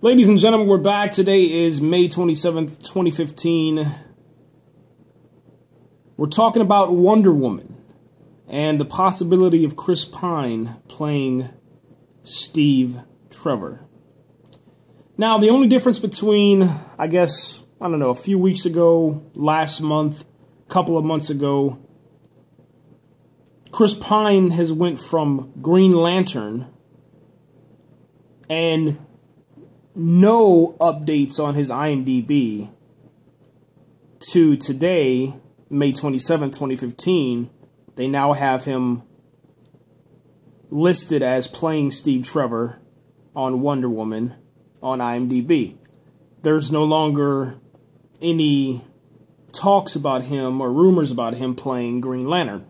Ladies and gentlemen, we're back. Today is May 27th, 2015. We're talking about Wonder Woman and the possibility of Chris Pine playing Steve Trevor. Now, the only difference between, I guess, I don't know, a few weeks ago, last month, a couple of months ago, Chris Pine has went from Green Lantern and no updates on his IMDb to today, May 27, 2015, they now have him listed as playing Steve Trevor on Wonder Woman on IMDb. There's no longer any talks about him or rumors about him playing Green Lantern.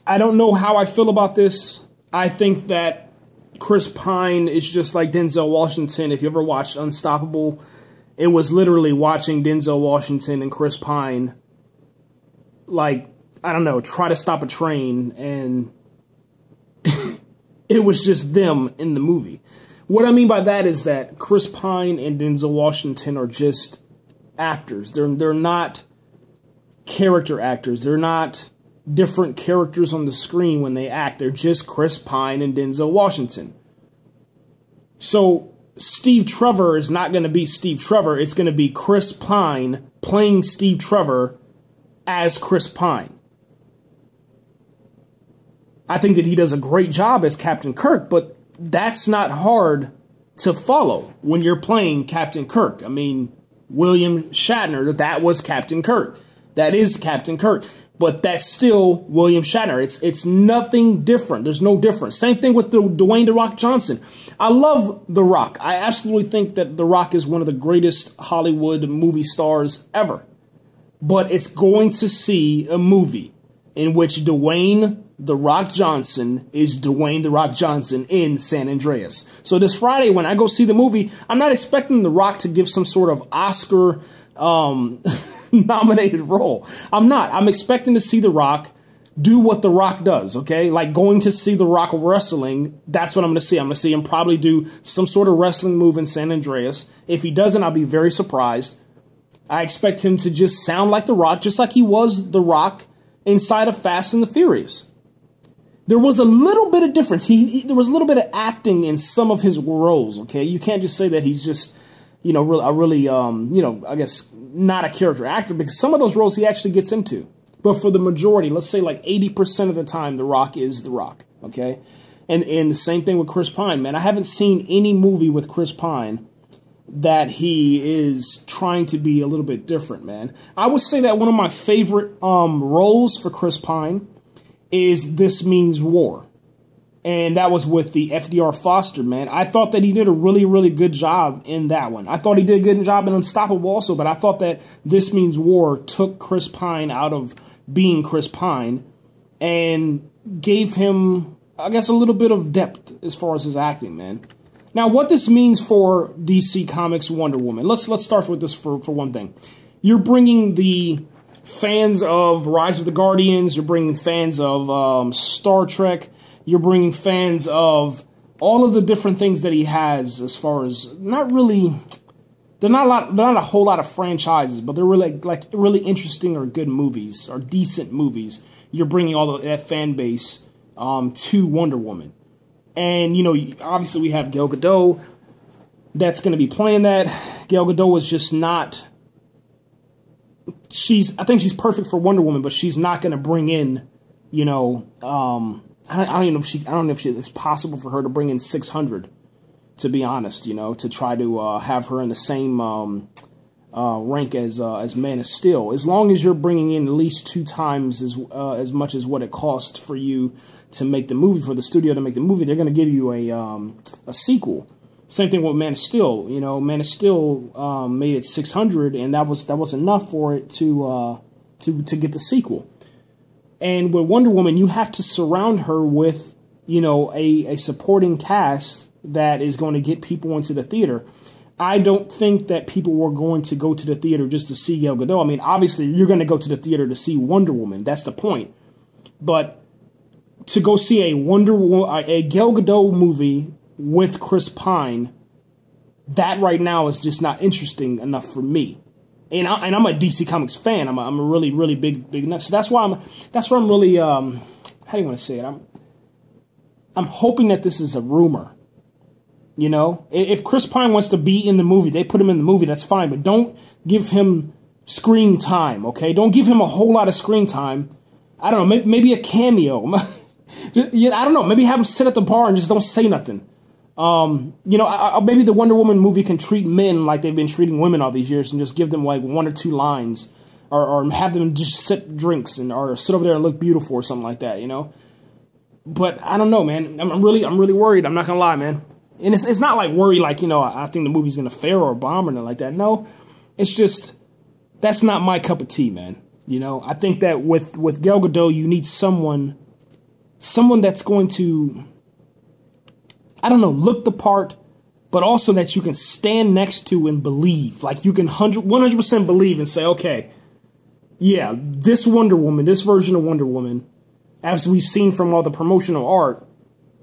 I don't know how I feel about this. I think that Chris Pine is just like Denzel Washington. If you ever watched Unstoppable, it was literally watching Denzel Washington and Chris Pine, like, I don't know, try to stop a train, and it was just them in the movie. What I mean by that is that Chris Pine and Denzel Washington are just actors. They're not character actors. They're not different characters on the screen when they act. They're just Chris Pine and Denzel Washington. So Steve Trevor is not going to be Steve Trevor. It's going to be Chris Pine playing Steve Trevor as Chris Pine. I think that he does a great job as Captain Kirk, but that's not hard to follow when you're playing Captain Kirk. I mean, William Shatner, that was Captain Kirk. That is Captain Kirk. But that's still William Shatner. It's nothing different. There's no difference. Same thing with Dwayne "The Rock" Johnson. I love The Rock. I absolutely think that The Rock is one of the greatest Hollywood movie stars ever. But it's going to see a movie in which Dwayne "The Rock" Johnson is Dwayne "The Rock" Johnson in San Andreas. So this Friday, when I go see the movie, I'm not expecting The Rock to give some sort of Oscar nominated role. I'm not. I'm expecting to see The Rock do what The Rock does, okay? Like going to see The Rock wrestling, that's what I'm going to see. I'm going to see him probably do some sort of wrestling move in San Andreas. If he doesn't, I'll be very surprised. I expect him to just sound like The Rock, just like he was The Rock inside of Fast and the Furious. There was a little bit of difference. There was a little bit of acting in some of his roles, okay? You can't just say that he's just, you know, I guess not a character actor, because some of those roles he actually gets into. But for the majority, let's say like 80% of the time, The Rock is The Rock, okay? And the same thing with Chris Pine, man. I haven't seen any movie with Chris Pine that he is trying to be a little bit different, man. I would say that one of my favorite roles for Chris Pine is This Means War. And that was with the FDR Foster, man. I thought that he did a really, really good job in that one. I thought he did a good job in Unstoppable also, but I thought that This Means War took Chris Pine out of being Chris Pine and gave him, I guess, a little bit of depth as far as his acting, man. Now, what this means for DC Comics Wonder Woman, let's start with this for one thing. You're bringing the fans of Rise of the Guardians, you're bringing fans of Star Trek, you're bringing fans of all of the different things that he has as far as they're not a whole lot of franchises, but they're really interesting or good movies or decent movies. You're bringing all of that fan base to Wonder Woman. And, you know, obviously we have Gal Gadot that's going to be playing that. Gal Gadot is just not, I think she's perfect for Wonder Woman, but she's not going to bring in, you know, I don't even know if it's possible for her to bring in 600, to be honest, you know, to try to have her in the same rank as Man of Steel. As long as you're bringing in at least 2 times as much as what it cost for you to make the movie, for the studio to make the movie, they're going to give you a sequel. Same thing with Man of Steel. You know, Man of Steel made it 600, and that was enough for it to get the sequel. And with Wonder Woman, you have to surround her with, you know, a supporting cast that is going to get people into the theater. I don't think that people were going to go to the theater just to see Gal Gadot. I mean, obviously, you're going to go to the theater to see Wonder Woman. That's the point. But to go see a Gal Gadot movie with Chris Pine, that right now is just not interesting enough for me. And I'm a DC Comics fan. I'm a really, really big nut. So that's why I'm really how do you want to say it? I'm hoping that this is a rumor. You know, if Chris Pine wants to be in the movie, they put him in the movie. That's fine, but don't give him screen time. Okay, don't give him a whole lot of screen time. I don't know, maybe a cameo. Yeah, I don't know. Maybe have him sit at the bar and just don't say nothing. You know, maybe the Wonder Woman movie can treat men like they've been treating women all these years and just give them like 1 or 2 lines, or have them just sip drinks or sit over there and look beautiful or something like that. You know, but I don't know, man. I'm really worried. I'm not gonna lie, man. And it's not like worry like, you know, I think the movie's gonna fail or bomb or nothing like that. No, it's just that's not my cup of tea, man. You know, I think that with Gal Gadot, you need someone that's going to, I don't know, look the part, but also that you can stand next to and believe. Like you can 100% believe and say, okay, yeah, this Wonder Woman, this version of Wonder Woman, as we've seen from all the promotional art,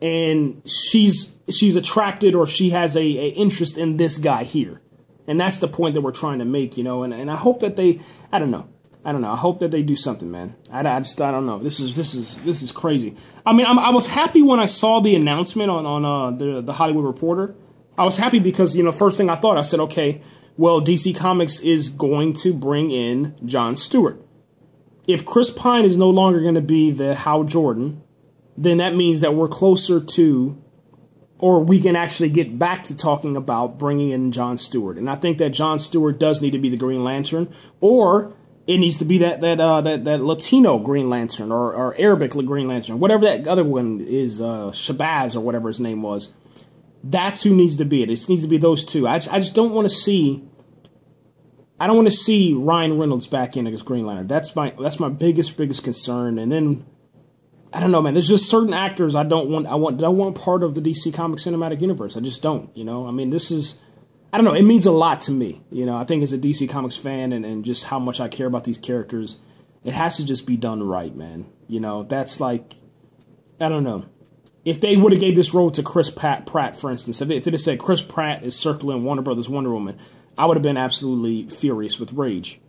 and she's attracted or she has a interest in this guy here. And that's the point that we're trying to make, you know, and I hope that they, I don't know. I hope that they do something, man. I don't know. This is crazy. I mean, I was happy when I saw the announcement on the Hollywood Reporter. I was happy because, you know, first thing I thought, I said, okay, well, DC Comics is going to bring in Jon Stewart. If Chris Pine is no longer going to be the Hal Jordan, then that means that we're closer to, or we can actually get back to talking about bringing in Jon Stewart. And I think that Jon Stewart does need to be the Green Lantern, or it needs to be that Latino Green Lantern or Arabic Green Lantern, whatever that other one is, Shabazz or whatever his name was. That's who needs to be it. It needs to be those two. I just don't want to see. I don't want to see Ryan Reynolds back in as Green Lantern. That's my biggest concern. And then I don't know, man. There's just certain actors I don't want part of the DC Comics cinematic universe. I just don't. You know, I mean, this is. I don't know. It means a lot to me. You know, I think as a DC Comics fan and just how much I care about these characters, it has to just be done right, man. You know, that's like, I don't know. If they would have gave this role to Chris Pratt, for instance, if they had said Chris Pratt is circling Warner Brothers Wonder Woman, I would have been absolutely furious with rage.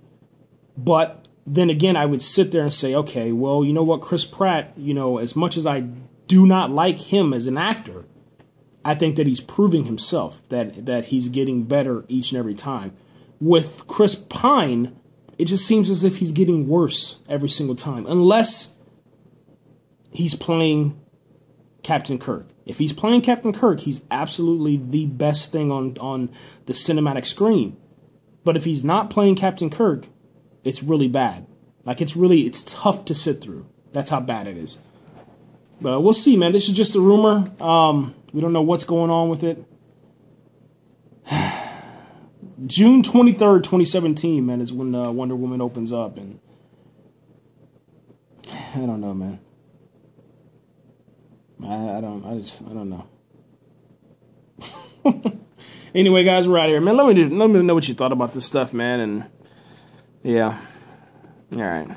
But then again, I would sit there and say, okay, well, you know what, Chris Pratt, you know, as much as I do not like him as an actor, I think that he's proving himself, that he's getting better each and every time. With Chris Pine, it just seems as if he's getting worse every single time, unless he's playing Captain Kirk. If he's playing Captain Kirk, he's absolutely the best thing on the cinematic screen. But if he's not playing Captain Kirk, it's really bad. Like, it's tough to sit through. That's how bad it is. But we'll see, man. This is just a rumor. We don't know what's going on with it. June 23rd, 2017, man, is when Wonder Woman opens up. And I don't know, man. I don't know. Anyway, guys, we're out of here, man. Let me know what you thought about this stuff, man. And yeah. All right.